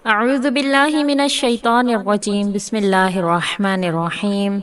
اعوذ باللہ من الشیطان الرجیم، بسم اللہ الرحمن الرحیم۔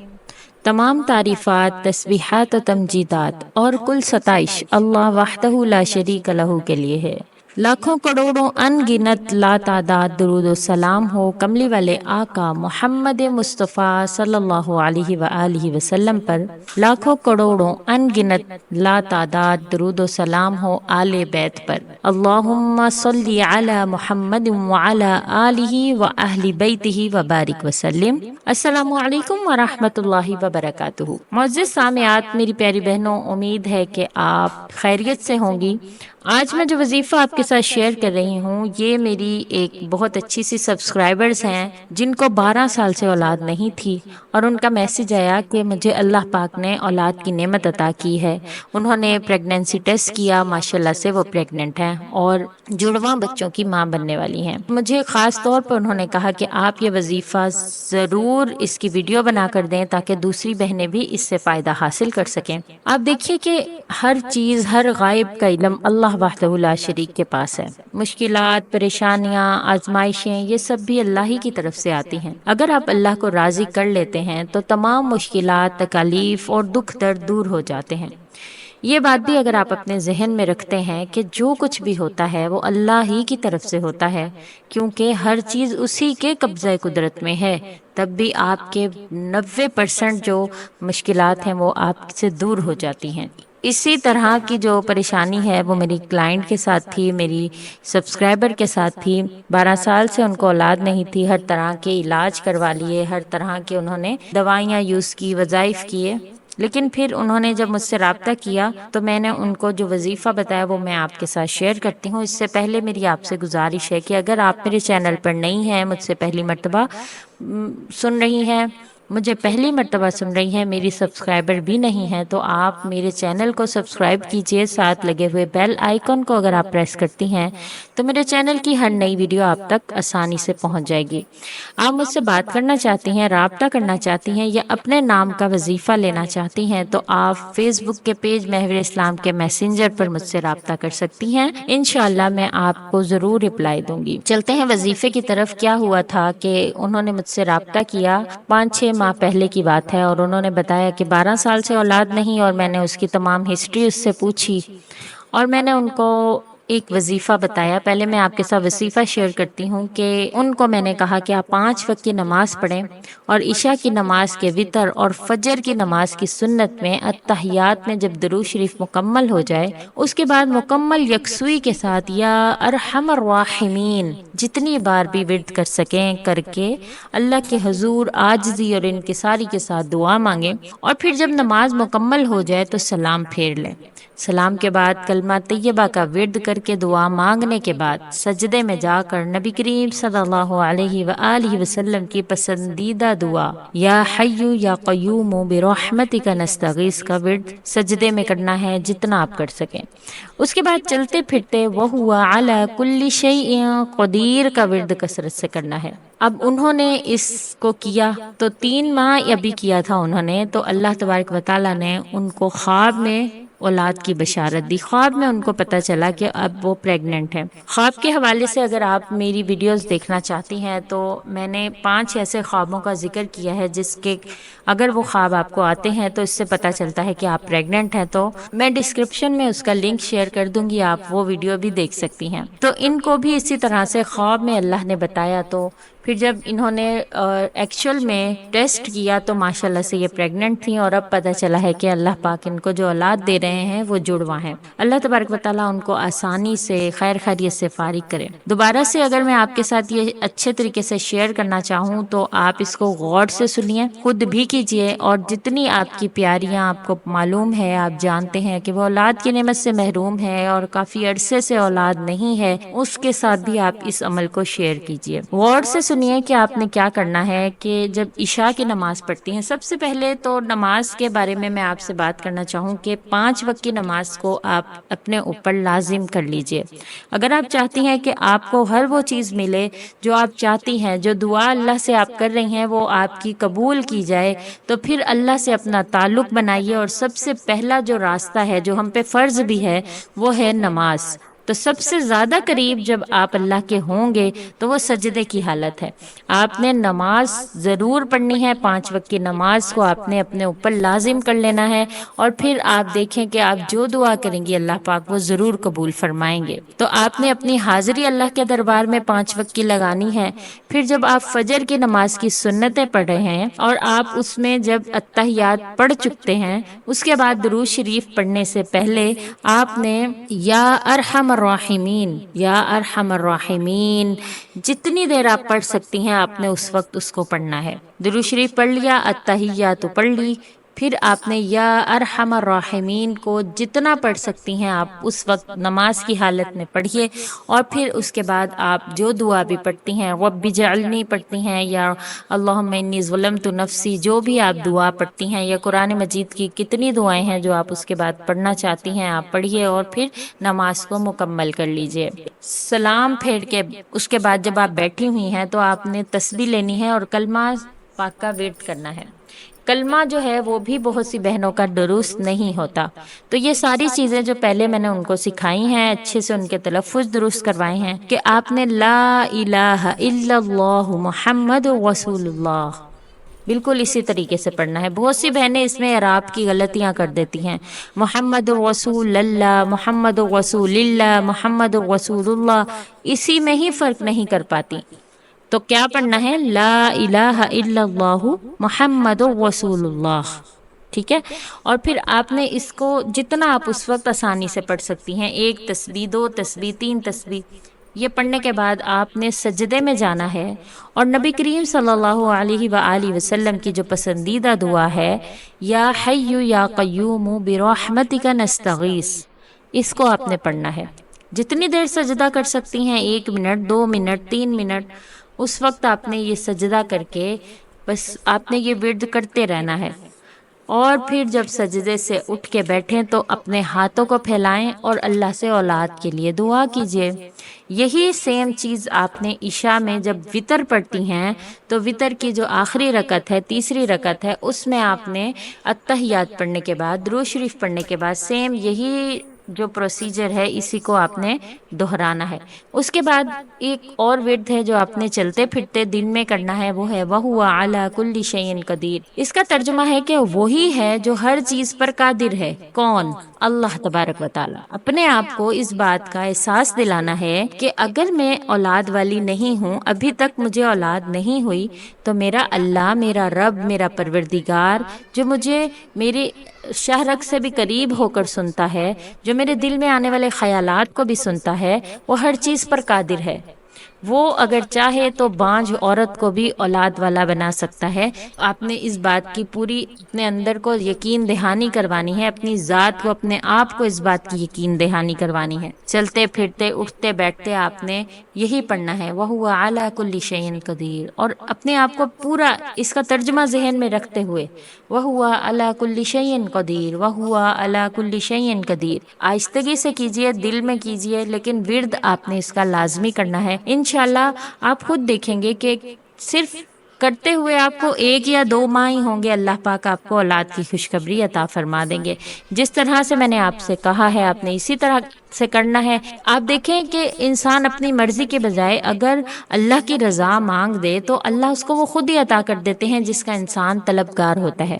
تمام تعریفات، تسبیحات و تمجیدات اور کل ستائش اللہ وحدہ لا شریک لہ کے لیے ہے۔ لاکھوں کروڑوں ان گنت لا تعداد درود و سلام ہو کملی والے آقا محمد مصطفیٰ صلی اللہ علیہ وآلہ وسلم پر۔ لاکھوں کروڑوں ان گنت لا تعداد درود و سلام ہو آل بیت پر۔ اللہم صلی علی محمد وعلی آلہ واہل بیتہ وبارک وسلم۔ السلام علیکم ورحمۃ اللہ وبرکاتہ۔ معزز سامعات، میری پیاری بہنوں، امید ہے کہ آپ خیریت سے ہوں گی۔ آج میں جو وظیفہ آپ کے ساتھ شیئر کر رہی ہوں، یہ میری ایک بہت اچھی سی سبسکرائبرز ہیں جن کو 12 سال سے اولاد نہیں تھی، اور ان کا میسج آیا کہ مجھے اللہ پاک نے اولاد کی نعمت عطا کی ہے۔ انہوں نے پریگنینسی ٹیسٹ کیا، ماشاءاللہ سے وہ پریگننٹ ہیں اور جڑواں بچوں کی ماں بننے والی ہیں۔ مجھے خاص طور پر انہوں نے کہا کہ آپ یہ وظیفہ ضرور اس کی ویڈیو بنا کر دیں تاکہ دوسری بہنیں بھی اس سے فائدہ حاصل کر سکیں۔ آپ دیکھیے کہ ہر چیز، ہر غائب کا علم اللہ وحدہ لا شریک کے پاس ہے۔ مشکلات، پریشانیاں، آزمائشیں، یہ سب بھی اللہ ہی کی طرف سے آتی ہیں۔ اگر آپ اللہ کو راضی کر لیتے ہیں تو تمام مشکلات، تکالیف اور دکھ درد دور ہو جاتے ہیں۔ یہ بات بھی اگر آپ اپنے ذہن میں رکھتے ہیں کہ جو کچھ بھی ہوتا ہے وہ اللہ ہی کی طرف سے ہوتا ہے، کیونکہ ہر چیز اسی کے قبضہ قدرت میں ہے، تب بھی آپ کے 90% جو مشکلات ہیں وہ آپ سے دور ہو جاتی ہیں۔ اسی طرح کی جو پریشانی ہے وہ میری کلائنٹ کے ساتھ تھی، میری سبسکرائبر کے ساتھ تھی۔ 12 سال سے ان کو اولاد نہیں تھی، ہر طرح کے علاج کروا لیے، ہر طرح کے انہوں نے دوائیاں یوز کی، وظائف کیے، لیکن پھر انہوں نے جب مجھ سے رابطہ کیا تو میں نے ان کو جو وظیفہ بتایا وہ میں آپ کے ساتھ شیئر کرتی ہوں۔ اس سے پہلے میری آپ سے گزارش ہے کہ اگر آپ میرے چینل پر نہیں ہیں، مجھ سے پہلی مرتبہ سن رہی ہیں، مجھے پہلی مرتبہ سن رہی ہیں، میری سبسکرائبر بھی نہیں ہیں، تو آپ میرے چینل کو سبسکرائب کیجئے، ساتھ لگے ہوئے بیل آئیکن کو اگر آپ پریس کرتی ہیں تو میرے چینل کی ہر نئی ویڈیو آپ تک آسانی سے پہنچ جائے گی۔ آپ مجھ سے بات کرنا چاہتی ہیں، رابطہ کرنا چاہتی ہیں یا اپنے نام کا وظیفہ لینا چاہتی ہیں تو آپ فیس بک کے پیج محور اسلام کے میسنجر پر مجھ سے رابطہ کر سکتی ہیں۔ انشاءاللہ میں آپ کو ضرور رپلائی دوں گی۔ چلتے ہیں وظیفے کی طرف۔ کیا ہوا تھا کہ انہوں نے مجھ سے رابطہ کیا، 5-6 ماہ پہلے کی بات ہے، اور انہوں نے بتایا کہ 12 سال سے اولاد نہیں، اور میں نے اس کی تمام ہسٹری اس سے پوچھی اور میں نے ان کو ایک وظیفہ بتایا۔ پہلے میں آپ کے ساتھ وظیفہ شیئر کرتی ہوں کہ ان کو میں نے کہا کہ آپ 5 وقت کی نماز پڑھیں، اور عشاء کی نماز کے وتر اور فجر کی نماز کی سنت میں اتحیات میں جب درود شریف مکمل ہو جائے، اس کے بعد مکمل یکسوئی کے ساتھ یا ارحم الراحمین جتنی بار بھی ورد کر سکیں کر کے اللہ کے حضور عاجزی اور انکساری کے ساتھ دعا مانگیں، اور پھر جب نماز مکمل ہو جائے تو سلام پھیر لیں۔ سلام کے بعد کلمہ طیبہ کا ورد کر کے دعا مانگنے کے بعد سجدے میں جا کر نبی کریم صلی اللہ علیہ وآلہ وسلم کی پسندیدہ دعا یا حی یا قیوم برحمتک نستغیث کا ورد سجدے میں کرنا ہے، جتنا آپ کر سکیں۔ اس کے بعد چلتے پھرتے وہو علی کل شیء قدیر کا ورد کثرت سے کرنا ہے۔ اب انہوں نے اس کو کیا تو 3 ماہ ابھی کیا تھا انہوں نے، تو اللہ تبارک و تعالیٰ نے ان کو خواب میں اولاد کی بشارت دی۔ خواب میں ان کو پتہ چلا کہ اب وہ پریگننٹ ہیں۔ خواب کے حوالے سے اگر آپ میری ویڈیوز دیکھنا چاہتی ہیں تو میں نے 5 ایسے خوابوں کا ذکر کیا ہے جس کے اگر وہ خواب آپ کو آتے ہیں تو اس سے پتہ چلتا ہے کہ آپ پریگننٹ ہیں، تو میں ڈسکرپشن میں اس کا لنک شیئر کر دوں گی، آپ وہ ویڈیو بھی دیکھ سکتی ہیں۔ تو ان کو بھی اسی طرح سے خواب میں اللہ نے بتایا، تو پھر جب انہوں نے ایکچوئل میں ٹیسٹ کیا تو ماشاءاللہ سے یہ پریگننٹ تھیں، اور اب پتہ چلا ہے کہ اللہ پاک ان کو جو اولاد دے رہے ہیں وہ جڑواں ہیں۔ اللہ تبارک و تعالیٰ ان کو آسانی سے خیر خیریت سے فارغ کرے۔ دوبارہ سے اگر میں آپ کے ساتھ یہ اچھے طریقے سے شیئر کرنا چاہوں تو آپ اس کو غور سے سنیے، خود بھی کیجیے، اور جتنی آپ کی پیاریاں آپ کو معلوم ہے، آپ جانتے ہیں کہ وہ اولاد کی نعمت سے محروم ہے اور کافی عرصے سے اولاد نہیں ہے، اس کے ساتھ بھی آپ اس عمل کو شیئر کیجیے۔ غور سے سنیے کہ آپ نے کیا کرنا ہے کہ جب عشاء کی نماز پڑھتی ہیں، سب سے پہلے تو نماز کے بارے میں آپ سے بات کرنا چاہوں کہ 5 وقت کی نماز کو آپ اپنے اوپر لازم کر لیجئے۔ اگر آپ چاہتی ہیں کہ آپ کو ہر وہ چیز ملے جو آپ چاہتی ہیں، جو دعا اللہ سے آپ کر رہی ہیں وہ آپ کی قبول کی جائے، تو پھر اللہ سے اپنا تعلق بنائیے، اور سب سے پہلا جو راستہ ہے جو ہم پہ فرض بھی ہے وہ ہے نماز۔ تو سب سے زیادہ قریب جب آپ اللہ کے ہوں گے تو وہ سجدے کی حالت ہے۔ آپ نے نماز ضرور پڑھنی ہے، 5 وقت کی نماز کو آپ نے اپنے اوپر لازم کر لینا ہے، اور پھر آپ دیکھیں کہ آپ جو دعا کریں گی اللہ پاک وہ ضرور قبول فرمائیں گے۔ تو آپ نے اپنی حاضری اللہ کے دربار میں 5 وقت کی لگانی ہے۔ پھر جب آپ فجر کی نماز کی سنتیں پڑھ رہے ہیں اور آپ اس میں جب اتحیات پڑھ چکتے ہیں، اس کے بعد درود شریف پڑھنے سے پہلے آپ نے یا ارحم الراحمین، یا ارحم الراحمین جتنی دیر آپ پڑھ سکتی ہیں آپ نے اس وقت اس کو پڑھنا ہے۔ درود شریف پڑھ لیا، اتحیات پڑھ لی، پھر آپ نے یا ارحم الراحمین کو جتنا پڑھ سکتی ہیں آپ اس وقت نماز کی حالت میں پڑھیے، اور پھر اس کے بعد آپ جو دعا بھی پڑھتی ہیں، رب اجعلنی پڑھتی ہیں، یا اللہم انی ظلمت نفسی، جو بھی آپ دعا پڑھتی ہیں، یا قرآن مجید کی کتنی دعائیں ہیں جو آپ اس کے بعد پڑھنا چاہتی ہیں آپ پڑھیے، اور پھر نماز کو مکمل کر لیجئے۔ سلام پھیر کے اس کے بعد جب آپ بیٹھی ہوئی ہیں تو آپ نے تسبیح لینی ہے اور کلمہ پاک کا ورد کرنا ہے۔ کلمہ جو ہے وہ بھی بہت سی بہنوں کا درست نہیں ہوتا، تو یہ ساری چیزیں جو پہلے میں نے ان کو سکھائی ہیں، اچھے سے ان کے تلفظ درست کروائے ہیں، کہ آپ نے لا الہ الا اللہ محمد رسول اللہ بالکل اسی طریقے سے پڑھنا ہے۔ بہت سی بہنیں اس میں اعراب کی غلطیاں کر دیتی ہیں، محمد رسول اللہ، محمد رسول اللہ، محمد رسول اللہ، اسی میں ہی فرق نہیں کر پاتی۔ تو کیا پڑھنا ہے؟ لا الہ الا اللہ محمد رسول اللہ، ٹھیک ہے؟ اور پھر آپ نے اس کو جتنا آپ اس وقت آسانی سے پڑھ سکتی ہیں، 1 تسبیح، 2 تسبیح، 3 تسبیح، یہ پڑھنے کے بعد آپ نے سجدے میں جانا ہے، اور نبی کریم صلی اللہ علیہ وآلہ وسلم کی جو پسندیدہ دعا ہے، یا حی یا قیوم برحمتک نستغیث، اس کو آپ نے پڑھنا ہے۔ جتنی دیر سجدہ کر سکتی ہیں، 1 منٹ، 2 منٹ، 3 منٹ، اس وقت آپ نے یہ سجدہ کر کے بس آپ نے یہ ورد کرتے رہنا ہے۔ اور پھر جب سجدے سے اٹھ کے بیٹھیں تو اپنے ہاتھوں کو پھیلائیں اور اللہ سے اولاد کے لیے دعا کیجیے۔ یہی سیم چیز آپ نے عشاء میں جب وطر پڑھتی ہیں تو وطر کی جو آخری رکعت ہے، تیسری رکعت ہے، اس میں آپ نے اتحیات پڑھنے کے بعد، درود شریف پڑھنے کے بعد سیم یہی جو پروسیجر ہے اسی کو آپ نے دہرانا ہے۔ اس کے بعد ایک اور ورد ہے جو آپ نے چلتے پھرتے دن میں کرنا ہے، وہ ہے وَهُوَ عَلَى كُلِّ شَيْءٍ قَدِيرٌ۔ اس کا ترجمہ ہے کہ وہی ہے جو ہر چیز پر قادر ہے۔ کون؟ اللہ تبارک و تعالی۔ اپنے آپ کو اس بات کا احساس دلانا ہے کہ اگر میں اولاد والی نہیں ہوں، ابھی تک مجھے اولاد نہیں ہوئی، تو میرا اللہ، میرا رب، میرا پروردگار جو مجھے میرے شہرک سے بھی قریب ہو کر سنتا ہے، جو میرے دل میں آنے والے خیالات کو بھی سنتا ہے، وہ ہر چیز پر قادر ہے۔ وہ اگر چاہے تو بانجھ عورت کو بھی اولاد والا بنا سکتا ہے۔ آپ نے اس بات کی پوری اپنے اندر کو یقین دہانی کروانی ہے، اپنی ذات کو، اپنے آپ کو اس بات کی یقین دہانی کروانی ہے۔ چلتے پھرتے، اٹھتے بیٹھتے آپ نے یہی پڑھنا ہے، وَهُوَ عَلَى كُلِّ شَيْءٍ قَدِيرٌ، اور اپنے آپ کو پورا اس کا ترجمہ ذہن میں رکھتے ہوئے وَهُوَ عَلَى كُلِّ شَيْءٍ قَدِيرٌ، وَهُوَ عَلَى كُلِّ شَيْءٍ قَدِيرٌ۔ آہستگی سے کیجئے، دل میں کیجئے، لیکن ورد آپ نے اس کا لازمی کرنا ہے۔ انشاءاللہ آپ خود دیکھیں گے کہ صرف کرتے ہوئے آپ کو 1 یا 2 ماہ ہی ہوں گے، اللہ پاک آپ کو اولاد کی خوشخبری عطا فرما دیں گے۔ جس طرح سے میں نے آپ سے کہا ہے آپ نے اسی طرح سے کرنا ہے۔ آپ دیکھیں کہ انسان اپنی مرضی کے بجائے اگر اللہ کی رضا مانگ دے تو اللہ اس کو وہ خود ہی عطا کر دیتے ہیں جس کا انسان طلبگار ہوتا ہے۔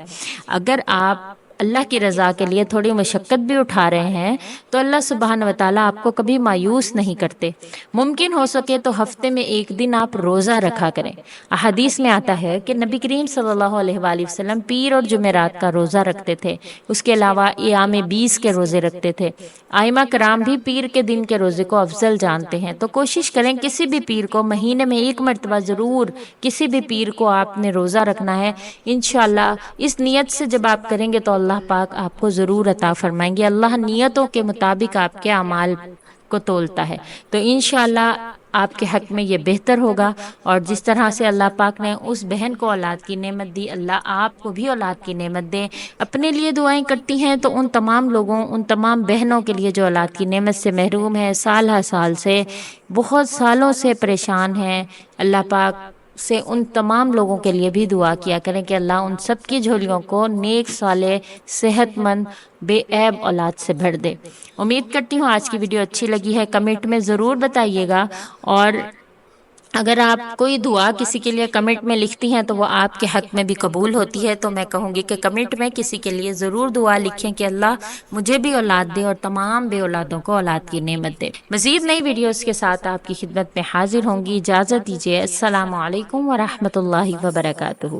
اگر آپ اللہ کی رضا کے لیے تھوڑی مشقت بھی اٹھا رہے ہیں تو اللہ سبحانہ و تعالیٰ آپ کو کبھی مایوس نہیں کرتے۔ ممکن ہو سکے تو ہفتے میں 1 دن آپ روزہ رکھا کریں۔ احادیث میں آتا ہے کہ نبی کریم صلی اللہ علیہ وآلہ وسلم پیر اور جمعرات کا روزہ رکھتے تھے، اس کے علاوہ ایام 20 کے روزے رکھتے تھے۔ ائمہ کرام بھی پیر کے دن کے روزے کو افضل جانتے ہیں، تو کوشش کریں کسی بھی پیر کو مہینے میں 1 مرتبہ ضرور کسی بھی پیر کو آپ نے روزہ رکھنا ہے۔ انشاءاللہ اس نیت سے جب آپ کریں گے تو اللہ پاک آپ کو ضرور عطا فرمائیں گے۔ اللہ نیتوں کے مطابق آپ کے اعمال کو تولتا ہے، تو انشاءاللہ آپ کے حق میں یہ بہتر ہوگا۔ اور جس طرح سے اللہ پاک نے اس بہن کو اولاد کی نعمت دی، اللہ آپ کو بھی اولاد کی نعمت دے۔ اپنے لیے دعائیں کرتی ہیں تو ان تمام لوگوں، ان تمام بہنوں کے لیے جو اولاد کی نعمت سے محروم ہے، سال ہر سال سے، بہت سالوں سے پریشان ہیں، اللہ پاک سے ان تمام لوگوں کے لیے بھی دعا کیا کریں کہ اللہ ان سب کی جھولیوں کو نیک صالح صحت مند بے عیب اولاد سے بھر دے۔ امید کرتی ہوں آج کی ویڈیو اچھی لگی ہے، کمنٹ میں ضرور بتائیے گا، اور اگر آپ کوئی دعا کسی کے لیے کمنٹ میں لکھتی ہیں تو وہ آپ کے حق میں بھی قبول ہوتی ہے، تو میں کہوں گی کہ کمنٹ میں کسی کے لیے ضرور دعا لکھیں کہ اللہ مجھے بھی اولاد دے اور تمام بے اولادوں کو اولاد کی نعمت دے۔ مزید نئی ویڈیوز کے ساتھ آپ کی خدمت میں حاضر ہوں گی، اجازت دیجیے، السلام علیکم ورحمۃ اللہ وبرکاتہ۔